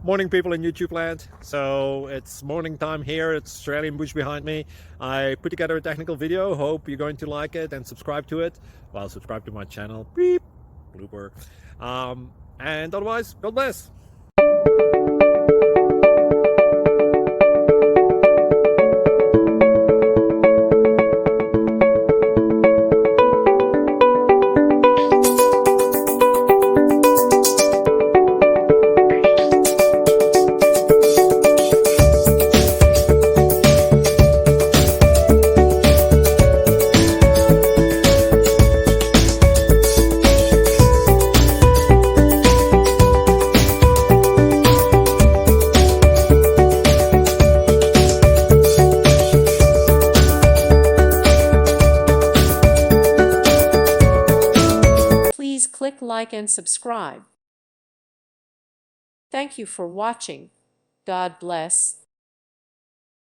Morning, people in YouTube land. So it's morning time here. It's Australian bush behind me. I put together a technical video. Hope you're going to like it and subscribe to it. Well, subscribe to my channel. Beep. Blooper. And otherwise, God bless. Please click like and subscribe. Thank you for watching. God bless.